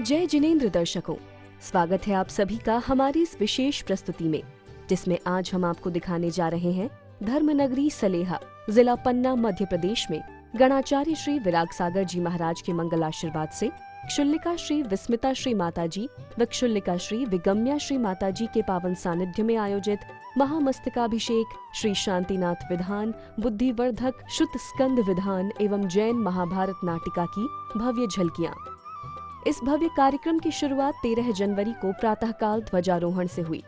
जय जिनेंद्र दर्शकों, स्वागत है आप सभी का हमारी इस विशेष प्रस्तुति में, जिसमें आज हम आपको दिखाने जा रहे हैं धर्मनगरी सलेहा, जिला पन्ना, मध्य प्रदेश में गणाचार्य श्री विराग सागर जी महाराज के मंगल आशीर्वाद से क्षुल्लिका श्री विस्मिता श्री माता जी व क्षुल्लिका श्री विगम्या श्री माता जी के पावन सानिध्य में आयोजित महामस्तकाभिषेक, श्री शांतिनाथ विधान, बुद्धिवर्धक शुद्ध स्कंद विधान एवं जैन महाभारत नाटिका की भव्य झलकियां। इस भव्य कार्यक्रम की शुरुआत 13 जनवरी को प्रातःकाल ध्वजारोहण से हुई।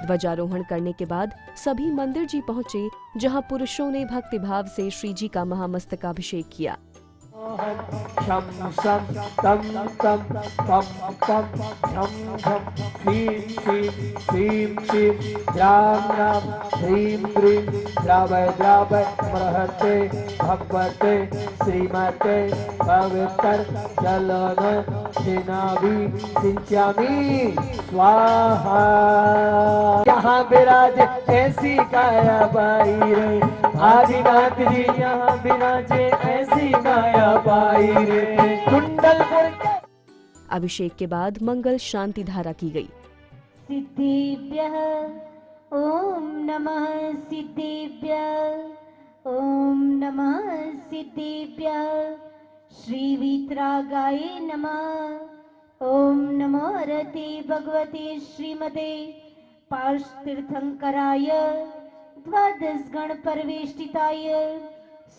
ध्वजारोहण करने के बाद सभी मंदिर जी पहुंचे, जहां पुरुषों ने भक्तिभाव से श्री जी का महामस्तकाभिषेक किया। शम शम तम तम पम पम झम झम ह्रीं श्रीं श्रीं श्रीं द्राम राम ह्रीं ह्रीं द्रावय द्रावय महते भगवते श्रीमते पवित्र जलन जिनाभि सिंचामि स्वाहा। यहाँ विराज ऐसी काया बाई रे, आदिनाथ जी यहाँ विराजे ऐसी काया बाई रे। कुंडलपुर अभिषेक के बाद मंगल शांति धारा की गई। सिद्धिभ्यः ओम नमः सिद्धिभ्यः ओम नमः सिद्धिभ्यः श्री वीतरागाय नमः। ओम नमो रते भगवते श्रीमते पार्श्वतीर्थंकराय द्वादश गण परवेष्टिताय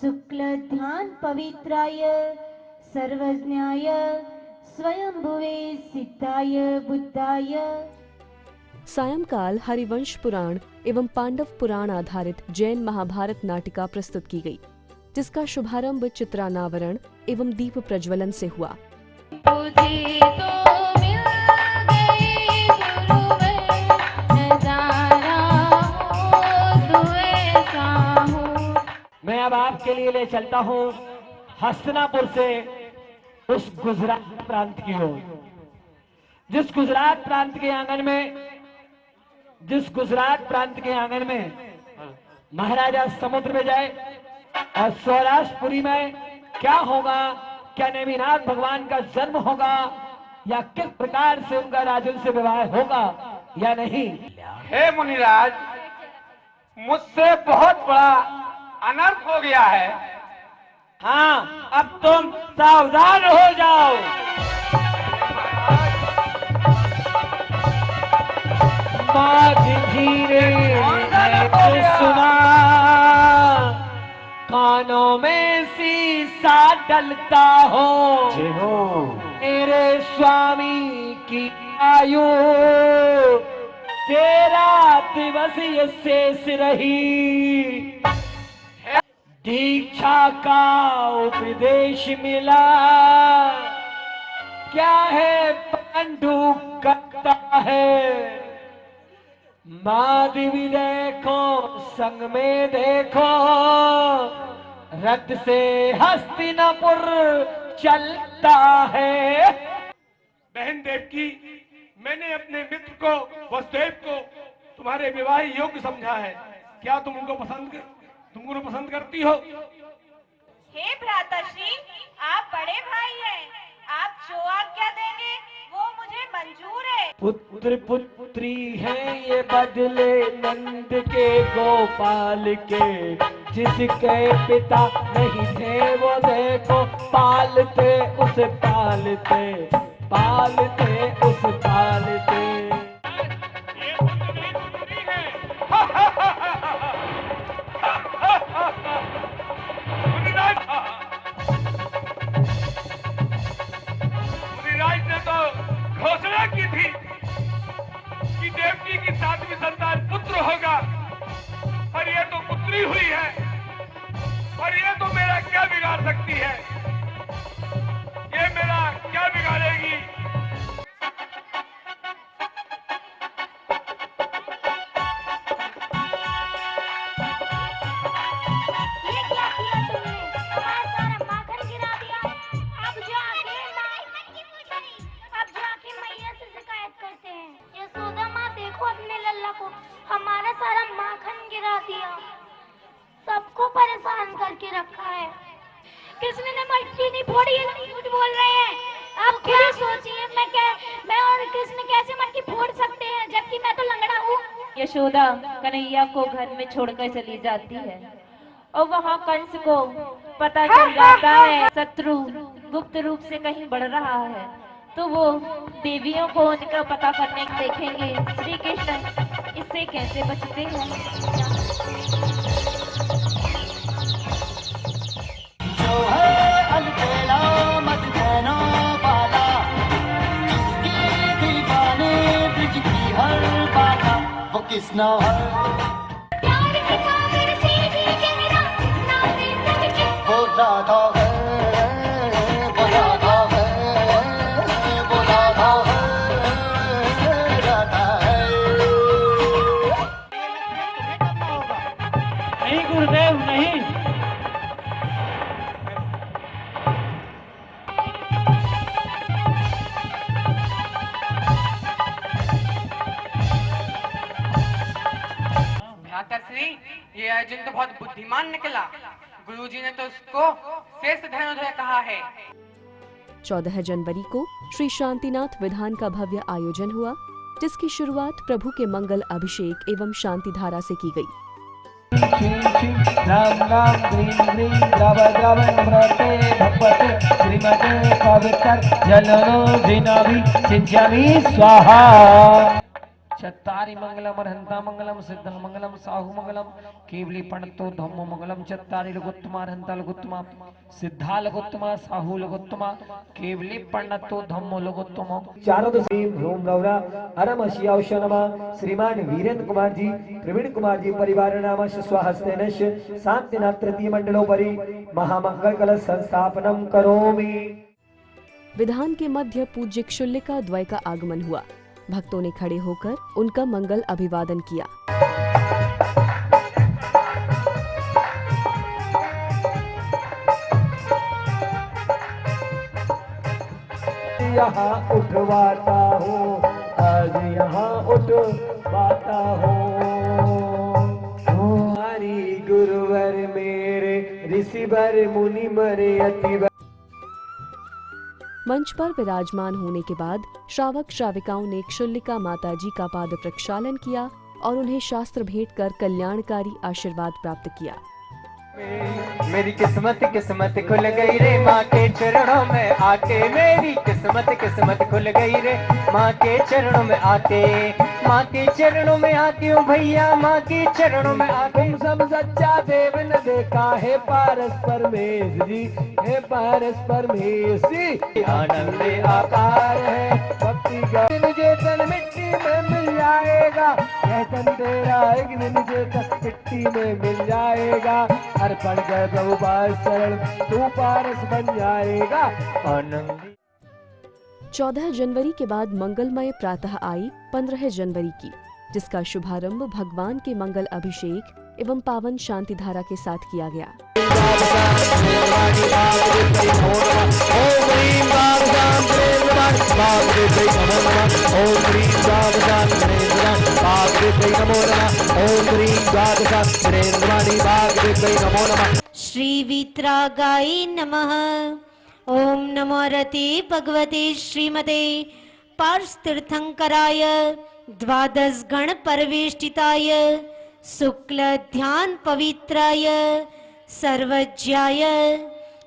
शुक्ल ध्यान पवित्राय सर्वज्ञाय स्वयंभुवे सिद्धाय बुद्धाय। सायंकाल हरिवंश पुराण एवं पांडव पुराण आधारित जैन महाभारत नाटिका प्रस्तुत की गई, जिसका शुभारंभ चित्रानावरण एवं दीप प्रज्वलन से हुआ। मैं अब आपके लिए ले चलता हूँ हस्तिनापुर से उस गुजरात प्रांत की ओर, जिस गुजरात प्रांत के आंगन में महाराजा समुद्र में जाए और सौराष्ट्रपुरी में क्या होगा, क्या नेमिनाथ भगवान का जन्म होगा या किस प्रकार से उनका राजुल से विवाह होगा या नहीं। हे मुनिराज, मुझसे बहुत बड़ा अनर्थ हो गया है। हाँ, अब तुम सावधान हो जाओ। धीरे सुना, कानों में सीसा डलता हो, मेरे स्वामी की आयु तेरा दिवस ये शेष रही। दीक्षा का उपदेश मिला, क्या है पांडु करता है। माधवी देखो संग में देखो, रथ से हस्तिनापुर चलता है। बहन देवकी, मैंने अपने मित्र को वसुदेव को तुम्हारे विवाह योग्य समझा है। क्या तुम उनको पसंद करती हो? हे भ्राताश्री, आप बड़े भाई हैं, आप जो आज्ञा देंगे वो मुझे मंजूर है। पुत्र पुत्री हैं ये बदले नंद के गोपाल के, जिसके पिता नहीं थे वो देखो पालते उस पालते उस पालते। ये तो मेरी पुत्री है। मुनिराज ने तो घोषणा की थी कि देवकी की 7वीं संतान पुत्र होगा, और ये तो पुत्री हुई है, और ये तो मेरा क्या बिगाड़ सकती है? ये मेरा क्या बिगाड़ेगी? हमारा के रखा है। कृष्ण ने मटकी नहीं फोड़ी, ये झूठ बोल रहे हैं। आप क्या सोचिए, मैं और कृष्ण कैसे मटकी फोड़ सकते हैं, जबकि मैं तो लंगड़ा हूँ। यशोदा कन्हैया को घर में छोड़कर चली जाती है और वहाँ कंस को पता चल जाता है शत्रु गुप्त रूप से कहीं बढ़ रहा है, तो वो देवियों को उनका पता करने देखेंगे श्री कृष्ण इससे कैसे बचते हैं। जो है अलबेला मदनो वाला, जिसकी दीवाने ब्रिज की हर बाला, वो किसना है वो राधा है, वो राधा है, वो राधा है, राधा है। नहीं गुरुदेव नहीं। भ्राताश्री, ये अर्जुन तो बहुत बुद्धिमान निकला। गुरुजी ने तो उसको श्रेष्ठ धनुर्धर कहा है। 14 जनवरी को श्री शांतिनाथ विधान का भव्य आयोजन हुआ, जिसकी शुरुआत प्रभु के मंगल अभिषेक एवं शांति धारा से की गई। राम राम ग्रीम ग्रीम द्रव द्रव नम्रते भगवते श्रीमते पवित्र जननो जिनाभि सिंचामि स्वाहा। चत्तारि मंगलम अर्हंता मंगलम सिद्धं मंगलम साहु मंगलम केवली प्रणतो धम्मो मंगलम चत्तारि लघुत्तमा अर्हंता लघुत्तमा सिद्धा लघुत्तमा साहु लघुत्तमा केवली प्रणतो धम्मो लघुत्तमा। चारों श्रीम ह्रूम रौरा अरम शियावश नमः। श्रीमान वीरेंद्र कुमार जी प्रवीण कुमार जी परिवार नाम स्वहस्तेनश शांतिनाथ तृतीय मंडलोपरि महामंगल कलश संस्थापनम करोमि। विधान के मध्य पूज्य क्षुल्लिका द्वय का आगमन हुआ। भक्तों ने खड़े होकर उनका मंगल अभिवादन किया। यहाँ उठवाता हूँ, आज यहाँ उठवाता हूँ। हमारी गुरुवर मेरे ऋषिवर मुनिवर अतिवर। मंच पर विराजमान होने के बाद श्रावक श्राविकाओं ने क्षुल्लिका माता जी का पाद प्रक्षालन किया और उन्हें शास्त्र भेंट कर कल्याणकारी आशीर्वाद प्राप्त किया। मेरी किस्मत किस्मत खुल गई रे माँ के चरणों में आके, मेरी किस्मत किस्मत खुल गई रे माँ के चरणों में आके, माँ के चरणों में आती हूँ भैया, माँ के चरणों में आके। तुम सब सच्चा देव न देखा है पारस परमेश जी, है पारस परमेश जी। आनंद आकार है भक्ति का निजेतन मिट्टी में मिल जाएगा, यह तन तेरा एक दिन निजेतन मिट्टी में मिल जाएगा। अर्पण कर प्रभु पास शरण, तू पारस बन जाएगा। आनंद 14 जनवरी के बाद मंगलमय प्रातः आई 15 जनवरी की, जिसका शुभारंभ भगवान के मंगल अभिषेक एवं पावन शांति धारा के साथ किया गया। श्री वीतरागाय नमः। ओम नमो रते भगवते श्रीमते पार्षतीर्थंकराय द्वादश गण परिवेष्टिताय शुक्ल ध्यान पवित्राय सर्वज्ञाय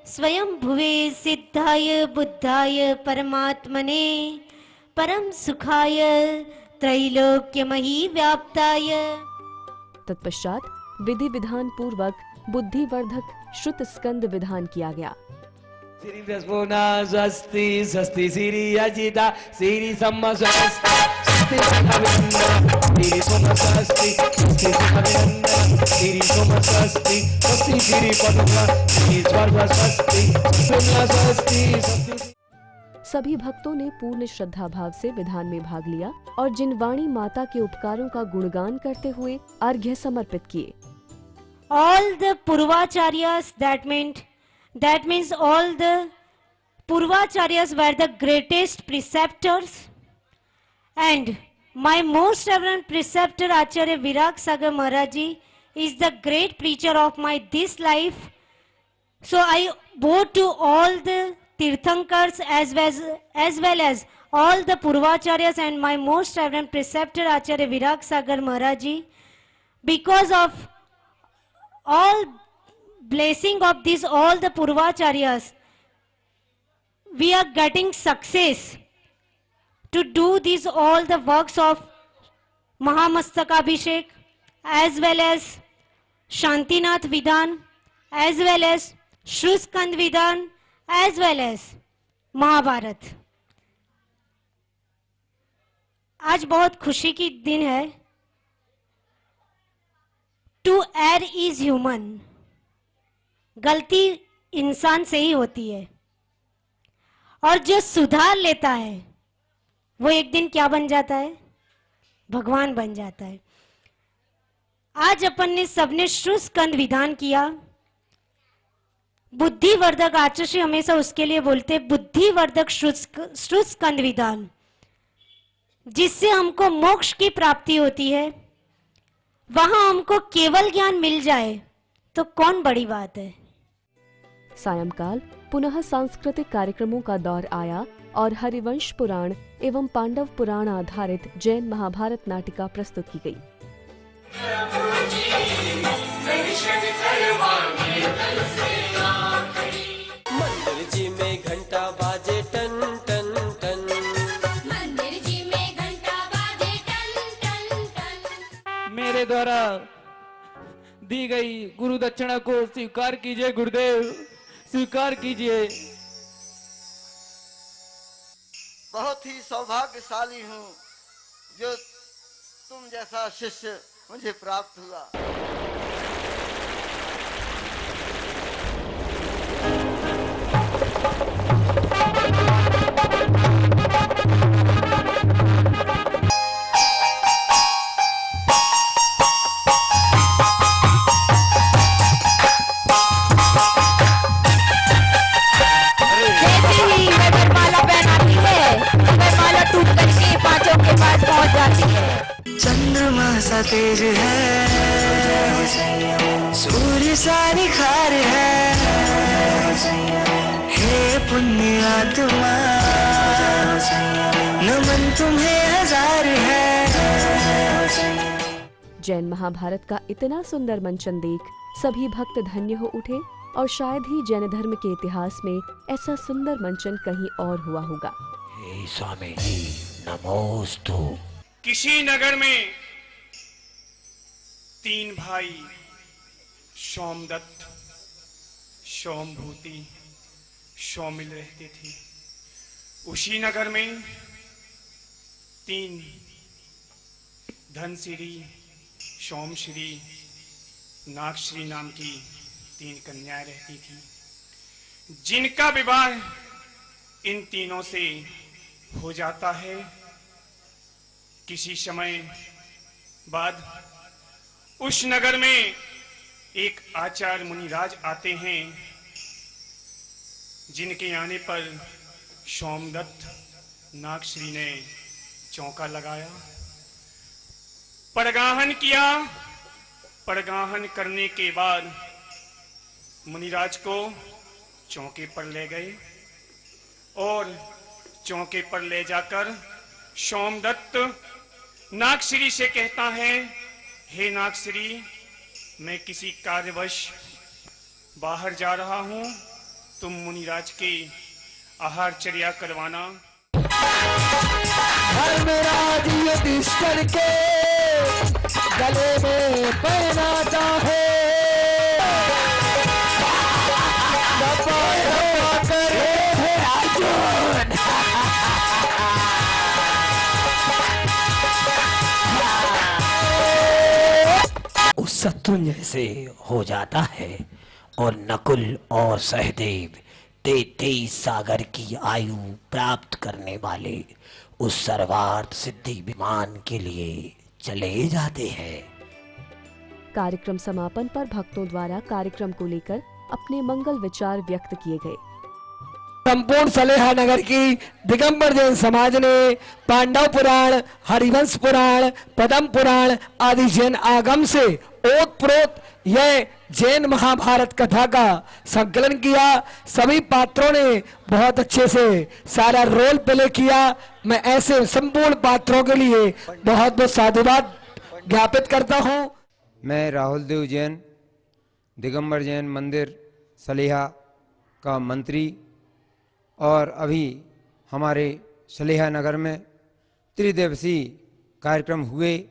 स्वयं भुवे सिद्धाय बुद्धाय परमात्मने परम सुखाय त्रैलोक्यमही व्याप्ताय। तत्पश्चात विधि विधान पूर्वक बुद्धिवर्धक श्रुत स्कंद विधान किया गया। श्री बृहस्पति स्वस्ति स्वस्ति श्री अजिता श्री सम्मा स्वस्ति स्वस्ति श्री सोम स्वस्ति स्वस्ति श्री सोम स्वस्ति स्वस्ति श्री पद्म श्री स्वर्ग स्वस्ति स्वस्ति। सभी भक्तों ने पूर्ण श्रद्धा भाव से विधान में भाग लिया और जिनवाणी माता के उपकारों का गुणगान करते हुए अर्घ्य समर्पित किए। All the Purvacharyas, that means all the Purvacharyas were the greatest preceptors, and my most reverend preceptor Acharya Virag Sagar Maharaj ji is the great preacher of my this life, So I bow to all the Tirthankars as well as all the Purvacharyas and my most reverend preceptor Acharya Virag Sagar Maharaj Ji. Because of all blessing of this, all the Purvacharyas, we are getting success to do this all the works of Mahamastakabhishek as well as Shantinath Vidhan as well as Shruskand Vidhan as well as Mahabharat. आज बहुत खुशी की दिन है। To air is human, गलती इंसान से ही होती है और जो सुधार लेता है वो एक दिन क्या बन जाता है? भगवान बन जाता है। आज अपन ने सबने श्रुस्कंद विधान किया। बुद्धिवर्धक आचार्य हमेशा उसके लिए बोलते बुद्धिवर्धक श्रुस्कंद विधान, जिससे हमको मोक्ष की प्राप्ति होती है। वहां हमको केवल ज्ञान मिल जाए तो कौन बड़ी बात है। सायंकाल पुनः सांस्कृतिक कार्यक्रमों का दौर आया और हरिवंश पुराण एवं पांडव पुराण आधारित जैन महाभारत नाटिका प्रस्तुत की गई। मंदिर जी में घंटा बाजे टन टन टन, मंदिर जी में घंटा बाजे टन टन टन। मेरे द्वारा दी गई गुरु दक्षिणा को स्वीकार कीजिए गुरुदेव, स्वीकार कीजिए। बहुत ही सौभाग्यशाली हूँ जो तुम जैसा शिष्य मुझे प्राप्त हुआ। चंद्रमा सा तेज है, सूर्य सा निखार है, हे पुण्य आत्मा नमन तुम्हें हजार है। जैन महाभारत का इतना सुंदर मंचन देख सभी भक्त धन्य हो उठे और शायद ही जैन धर्म के इतिहास में ऐसा सुंदर मंचन कहीं और हुआ होगा। हे स्वामी जी नमोस्तु। किसी नगर में 3 भाई सोमदत्त, सोमभूति, सौमिल रहते थे। उसी नगर में 3 धनश्री, सोमश्री, नागश्री नाम की 3 कन्याएं रहती थी, जिनका विवाह इन तीनों से हो जाता है। किसी समय बाद उस नगर में एक आचार्य मुनिराज आते हैं, जिनके आने पर सोमदत्त नागश्री ने चौका लगाया, परगाहन किया। परगाहन करने के बाद मुनिराज को चौके पर ले गए और चौके पर ले जाकर सोमदत्त नागश्री से कहता है, हे नागश्री, मैं किसी कार्यवश बाहर जा रहा हूं, तुम मुनिराज के आहारचर्या करवाना। धर्मराज युधिष्ठिर के गले में पहनाता है, शत्रुंजय से हो जाता है और नकुल और सहदेव 33 सागर की आयु प्राप्त करने वाले उस सर्वार्थ सिद्धि विमान के लिए चले जाते हैं। कार्यक्रम समापन पर भक्तों द्वारा कार्यक्रम को लेकर अपने मंगल विचार व्यक्त किए गए। संपूर्ण सलेहा नगर की दिगंबर जैन समाज ने पांडव पुराण, हरिवंश पुराण, पद्म पुराण आदि जैन आगम से ओत प्रोत यह जैन महाभारत कथा का संकलन किया। सभी पात्रों ने बहुत अच्छे से सारा रोल प्ले किया। मैं ऐसे संपूर्ण पात्रों के लिए बहुत बहुत साधुवाद ज्ञापित करता हूं। मैं राहुल देव जैन, दिगंबर जैन मंदिर सलेहा का मंत्री, और अभी हमारे सलेहा नगर में त्रिदिवसीय कार्यक्रम हुए,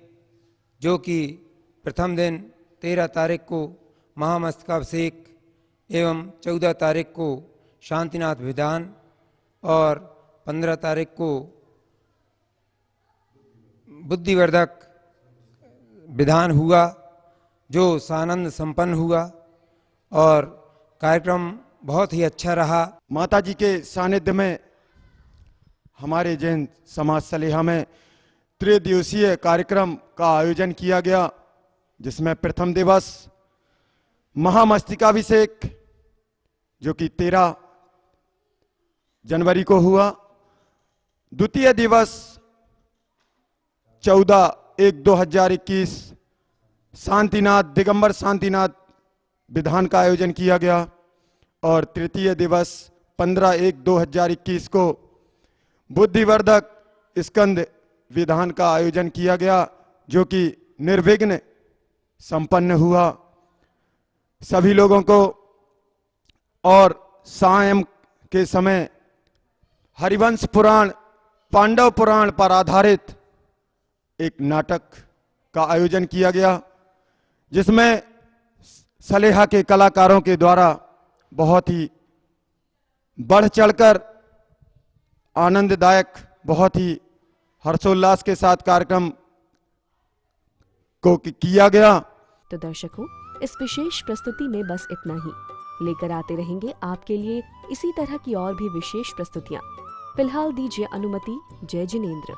जो कि प्रथम दिन 13 तारीख को महामस्तकाभिषेक एवं 14 तारीख को शांतिनाथ विधान और 15 तारीख को बुद्धिवर्धक विधान हुआ, जो सानंद संपन्न हुआ और कार्यक्रम बहुत ही अच्छा रहा। माता जी के सानिध्य में हमारे जैन समाज सलेहा में त्रिदिवसीय कार्यक्रम का आयोजन किया गया, जिसमें प्रथम दिवस महामस्तकाभिषेक जो कि 13 जनवरी को हुआ, द्वितीय दिवस 14/1/2021 शांतिनाथ दिगंबर शांतिनाथ विधान का आयोजन किया गया, और तृतीय दिवस 15/1/2021 को बुद्धिवर्धक स्कंद विधान का आयोजन किया गया, जो कि निर्विघ्न संपन्न हुआ। सभी लोगों को और सायं के समय हरिवंश पुराण पांडव पुराण पर आधारित एक नाटक का आयोजन किया गया, जिसमें सलेहा के कलाकारों के द्वारा बहुत ही बढ़ चढ़कर आनंददायक, बहुत ही हर्षोल्लास के साथ कार्यक्रम को किया गया। तो दर्शकों, इस विशेष प्रस्तुति में बस इतना ही। लेकर आते रहेंगे आपके लिए इसी तरह की और भी विशेष प्रस्तुतियां। फिलहाल दीजिए अनुमति। जय जिनेंद्र।